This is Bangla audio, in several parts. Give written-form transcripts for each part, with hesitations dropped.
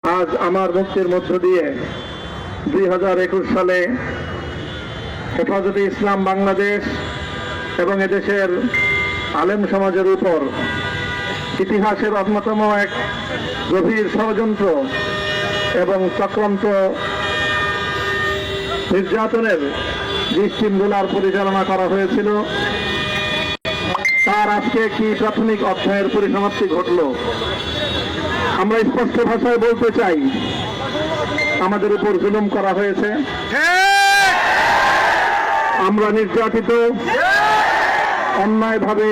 আজ আমার মুক্তির মধ্য দিয়ে 2021 সালে হেফাজতে ইসলাম বাংলাদেশ এবং এদেশের আলেম সমাজের উপর ইতিহাসের অন্যতম এক গভীর ষড়যন্ত্র এবং চক্রান্ত নির্যাতনের যে স্টিমগুলার পরিচালনা করা হয়েছিল তার আজকে একটি প্রাথমিক অধ্যায়ের পরিসমাপ্তি ঘটল। আমরা স্পষ্ট ভাষায় বলতে চাই, আমাদের উপর জুলুম করা হয়েছে, আমরা নির্যাতিত, অন্যায়ভাবে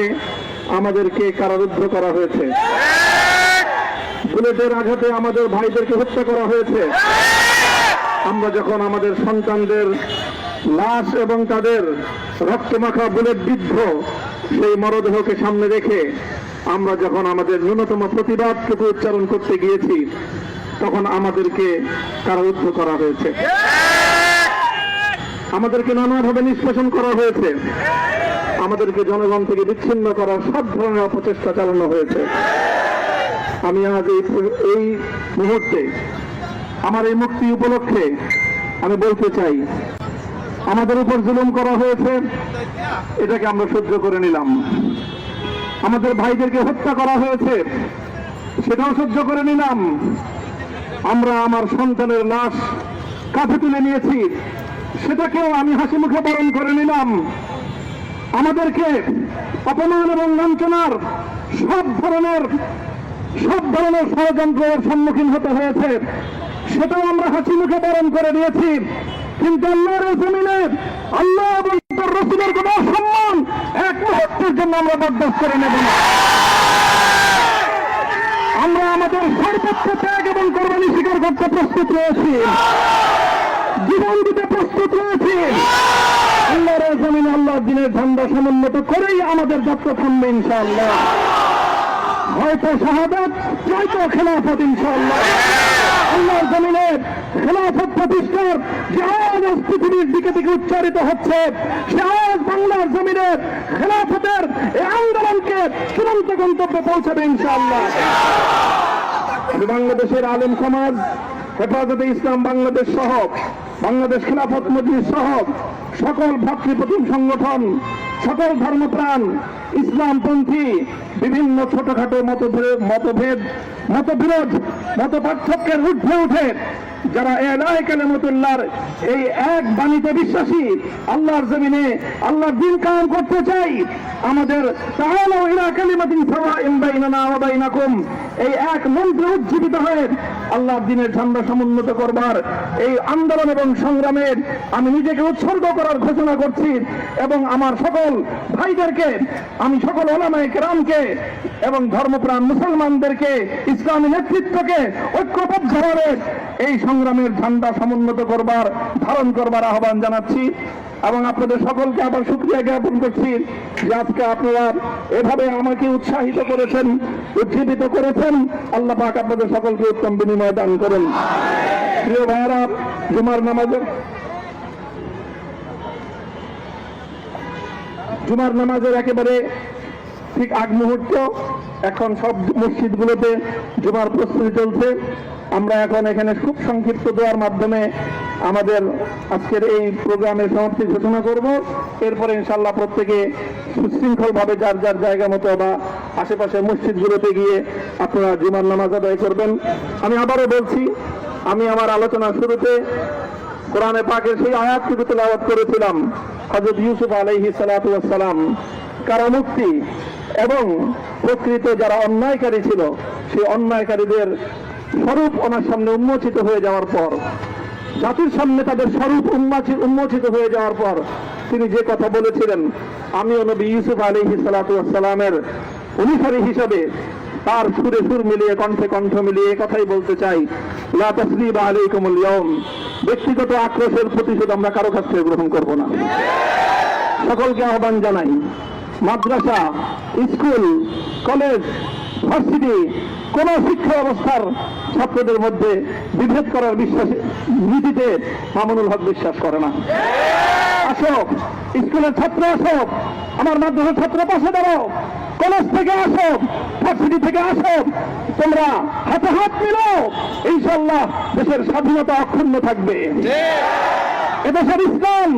আমাদেরকে কারারুদ্ধ করা হয়েছে, বুলেটের আঘাতে আমাদের ভাইদেরকে হত্যা করা হয়েছে। আমরা যখন আমাদের সন্তানদের লাশ এবং তাদের রক্তমাখা বুলেট বিদ্ধ সেই মরদেহকে সামনে রেখে আমরা যখন আমাদের ন্যূনতম প্রতিবাদটুকু উচ্চারণ করতে গিয়েছি, তখন আমাদেরকে কারারুদ্ধ করা হয়েছে, আমাদেরকে নানাভাবে নিষ্পেষণ করা হয়েছে, আমাদেরকে জনগণ থেকে বিচ্ছিন্ন করার সব ধরনের অপচেষ্টা চালানো হয়েছে। আমি আজ এই মুহূর্তে আমার এই মুক্তি উপলক্ষে আমি বলতে চাই, আমাদের উপর জুলুম করা হয়েছে, এটাকে আমরা সহ্য করে নিলাম। আমাদের ভাইদেরকে হত্যা করা হয়েছে, সেটাও সহ্য করে নিলাম। আমরা আমার সন্তানের লাশ কাঁধে তুলে নিয়েছি, সেটাকেও আমি হাসি মুখে বরণ করে নিলাম। আমাদেরকে অপমান এবং লাঞ্ছনার সব ধরনের ষড়যন্ত্রের সম্মুখীন হতে হয়েছে, সেটাও আমরা হাসি মুখে বরণ করে নিয়েছি। কিন্তু আল্লাহর জমিনে আল্লাহ এবং তার রাসূলের কোন সম্মান এক মুহূর্তের জন্য আমরা বরদাস্ত করে নেব না। আমরা আমাদের সর্বোচ্চ ত্যাগ এবং কোরবানি স্বীকার করতে প্রস্তুত রয়েছি, জীবন দিতে প্রস্তুত রয়েছি। আল্লাহর জমিনে আল্লাহর দ্বীনের ঝান্ডা সমুন্নত করেই আমাদের যাত্রা থামবে ইনশাআল্লাহ। হয়তো শাহাদাত, নয়তো খেলাফত ইনশাআল্লাহ। আল্লাহর জমিনে খেলাফত প্রতিষ্ঠার যে আওয়াজ পৃথিবীর দিকে দিকে উচ্চারিত হচ্ছে, সে আওয়াজ বাংলার জমিনে খেলাফতের এই আন্দোলনকে চূড়ান্ত গন্তব্যে পৌঁছাবে ইনশাআল্লাহ। আমি বাংলাদেশের আলেম সমাজ, হেফাজতে ইসলাম বাংলাদেশ সহ, বাংলাদেশ খেলাফত মজলিস সহ সকল ভ্রাতৃপ্রতিম সংগঠন, সকল ধর্মপ্রাণ, ইসলামপন্থী বিভিন্ন ছোটখাটো মতবিরোধ, মত পার্থক্যের ঊর্ধ্বে উঠে যারা ইলাহি কালিমাতুল্লাহর এই এক বাণীতে বিশ্বাসী, আল্লাহর জমিনে আল্লাহর দ্বীন কায়েম করতে চাই, আমাদের তাআলা ইলা কালিমাতিন সাওয়াইন বাইনানা ওয়া বাইনাকুম এই এক মন্ত্রে উজ্জীবিত হয়ে আল্লাহর দ্বীনের ঝান্ডা সমুন্নত করবার এই আন্দোলন এবং সংগ্রামে আমি নিজেকে উৎসর্গ করার ঘোষণা করছি। এবং আমার সকল ভাইদেরকে, আমি সকল উলামায়ে কেরামকে এবং ধর্মপ্রাণ মুসলমানদেরকে, ইসলামী নেতৃত্বকে ঐক্যবদ্ধভাবে এই সংগ্রামের ঝান্ডা সমুন্নত করবার, ধারণ করবার আহ্বান জানাচ্ছি। এবং আপনাদের সকলকে আবার শুকরিয়া জ্ঞাপন করছি যে আজকে আপনারা এভাবে আমাকে উৎসাহিত করেছেন, উজ্জীবিত করেছেন। আল্লাহ পাক আপনাদের সকলকে উত্তম বিনিময় দান করেন। প্রিয় ভাইয়েরা, জুমার নামাজের একেবারে ঠিক আগ মুহূর্ত, এখন সব মসজিদগুলোতে জুমার প্রস্তুতি চলছে। আমরা এখন এখানে খুব সংক্ষিপ্ত দোয়ার মাধ্যমে আমাদের আজকের এই প্রোগ্রামের সমাপ্তি ঘোষণা করব। এরপরে ইনশাআল্লাহ প্রত্যেকে সুশৃঙ্খলভাবে যার যার জায়গা মতো বা আশেপাশের মসজিদগুলোতে গিয়ে আপনারা জুমার নামাজ আদায় করবেন। আমি আবারও বলছি, আমি আমার আলোচনার শুরুতে কোরআনে পাকের সেই আয়াতটুকু তেলাওয়াত করেছিলাম, হযরত ইউসুফ আলাইহিস সালাতু ওয়াস সালাম কারামুক্তি এবং প্রকৃত যারা অন্যায়কারী ছিল সেই অন্যায়কারীদের স্বরূপ ওনার সামনে উন্মোচিত হয়ে যাওয়ার পর, জাতির সামনে তাদের স্বরূপ উন্মোচিত হয়ে যাওয়ার পর তিনি যে কথা বলেছিলেন, আমিও নবী ইউসুফ আলাইহিস সালাতু ওয়াস সালামের অনুসারী হিসাবে তার সুরে সুর মিলিয়ে, কণ্ঠে কণ্ঠ মিলিয়ে কথাই বলতে চাই, লা তাসরিবা আলাইকুমুল ইয়াউম, ব্যক্তিগত আক্রোশের প্রতিশোধ আমরা কারো কাছ থেকে গ্রহণ করব না। সকলকে আহ্বান জানাই, মাদ্রাসা, স্কুল, কলেজ, ভার্সিটি কোন শিক্ষা ব্যবস্থার ছাত্রদের মধ্যে বিভেদ করার নীতিতে মামুনুল হক বিশ্বাস করে না। আসো, স্কুলের ছাত্র আসো, আমার মাদ্রাসার ছাত্র পাশে দাঁড়াও, কলেজ থেকে আসো, ভার্সিটি থেকে আসো, তোমরা হাতে হাত মিলো, ইনশাআল্লাহ দেশের স্বাধীনতা অক্ষুণ্ণ থাকবে। এদেশের ইসলাম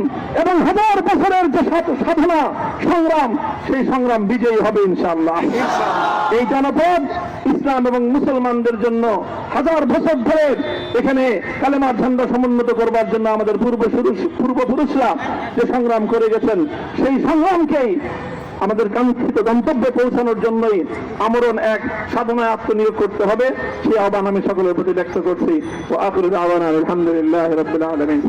এবং হাজার বছরের যে সাধনা সংগ্রাম, সেই সংগ্রাম বিজয়ী হবে ইনশাআল্লাহ। এই জনপদ ইসলাম এবং মুসলমানদের জন্য হাজার বছর ধরে এখানে কালেমার ঝান্ডা সমুন্নত করবার জন্য আমাদের পূর্বপুরুষরা যে সংগ্রাম করে গেছেন, সেই সংগ্রামকেই আমাদের কাঙ্ক্ষিত গন্তব্যে পৌঁছানোর জন্যই আমরণ এক সাধনায় আত্মনিয়োগ করতে হবে। সেই আহ্বান আমি সকলের প্রতি ব্যক্ত করছি। ও আখিরু দাওয়ানা আলহামদুলিল্লাহি রাব্বিল আলামিন।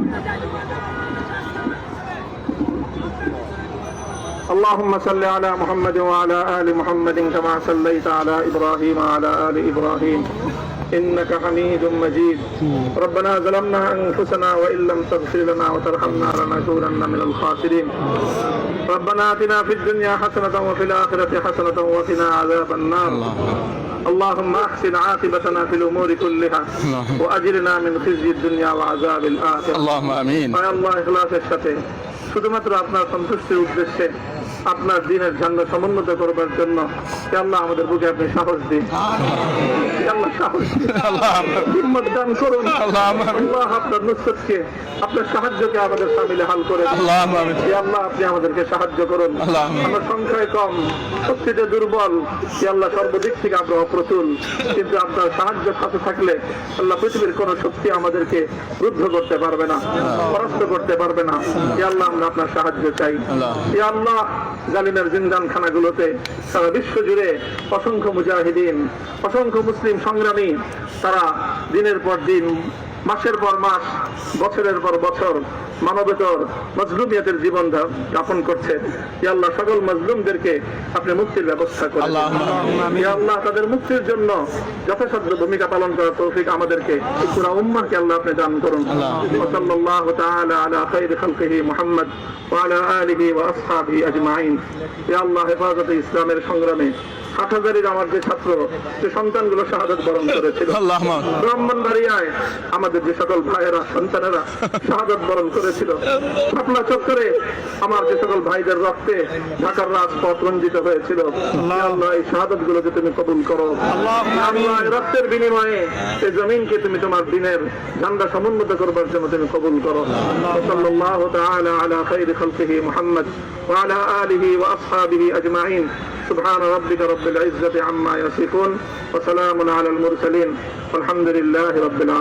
اللهم صل على محمد وعلى آل محمد كما صليت على إبراهيم وعلى آل إبراهيم إنك حميد مجيد. ربنا ظلمنا أنفسنا وإن لم تغفر لنا وترحمنا لنكونن من الخاسرين. ربنا آتنا في الدنيا حسنة وفي الآخرة حسنة وقنا عذاب النار. اللهم أحسن عاقبتنا في الأمور كلها وأجرنا من خزي الدنيا وعذاب الآخرة. اللهم آمين. يا الله إخلاصের সাথে শুধুমাত্র আপনার সন্তুষ্টির উদ্দেশ্যে আপনার দ্বীনের ঝান্ডা সমুন্নত করবার জন্য হে আল্লাহ আমাদের বুকে আপনি সাহস দিন। হে আল্লাহ সাহস দিন, হিম্মত দান করুন। আল্লাহ আপনার নুসরতকে, আপনার সাহায্যকে আমাদের সামিলে হাল করে দিন। হে আল্লাহ আপনি আমাদেরকে সাহায্য করুন। আমরা সংখ্যায় কম, শক্তিতে দুর্বল। হে আল্লাহ সর্বদিক থেকে আমরা অপ্রতুল, কিন্তু আপনার সাহায্য সাথে থাকলে আল্লাহ পৃথিবীর কোন শক্তি আমাদেরকে রুদ্ধ করতে পারবে না, পরাস্ত করতে পারবে না। হে আল্লাহ আমরা আপনার সাহায্য চাই। হে আল্লাহ জালিমের জিন্দান খানাগুলোতে সারা বিশ্ব জুড়ে অসংখ্য মুজাহিদিন, অসংখ্য মুসলিম সংগ্রামী, তারা দিনের পর দিন, মাসের পর মাস, বছরের পর বছর মানবেতর মজলুমিয়তের জীবন যাপন করছে। হে আল্লাহ সকল মজলুমদেরকে আপনি মুক্তির ব্যবস্থা করেন। হে আল্লাহ তাদের মুক্তির জন্য যথাসাধ্য ভূমিকা পালন করার তৌফিক আমাদেরকে, পুরা উম্মাহকে আল্লাহ আপনি দান করুন। সাল্লাল্লাহু তাআলা আলা খায়রি খালকিহি মুহাম্মদ ওয়া আলা আলিহি ওয়া আসহাবিহি আজমাইন। হে আল্লাহ হেফাজতে ইসলামের সংগ্রামে হাটহাজারীর আমার যে ছাত্র, যে সন্তানগুলো শাহাদাত বরণ করেছিল, ব্রাহ্মণবাড়িয়ায় আমাদের যে সকল ভাইয়েরা, সন্তানেরা শাহাদাত বরণ করেছিল, শাপলা চত্বরে আমার যে সকল ভাইদের রক্তে ঢাকার রাজপথ রঞ্জিত হয়েছিল, আল্লাহ এই শাহাদাত গুলোকে তুমি কবুল করো। আল্লাহ এই রক্তের বিনিময়ে এই জমিনকে তুমি তোমার দ্বীনের ঝান্ডা সমুন্নত করবার জন্য তুমি কবুল করো। সাল্লাল্লাহু তাআলা আলা খায়রি খালকিহি মুহাম্মদ ওয়া আলা আলিহি ওয়া আসহাবিহি আজমাইন। سبحان ربك رب العزة عما يصفون وسلام على المرسلين والحمد لله رب العالمين.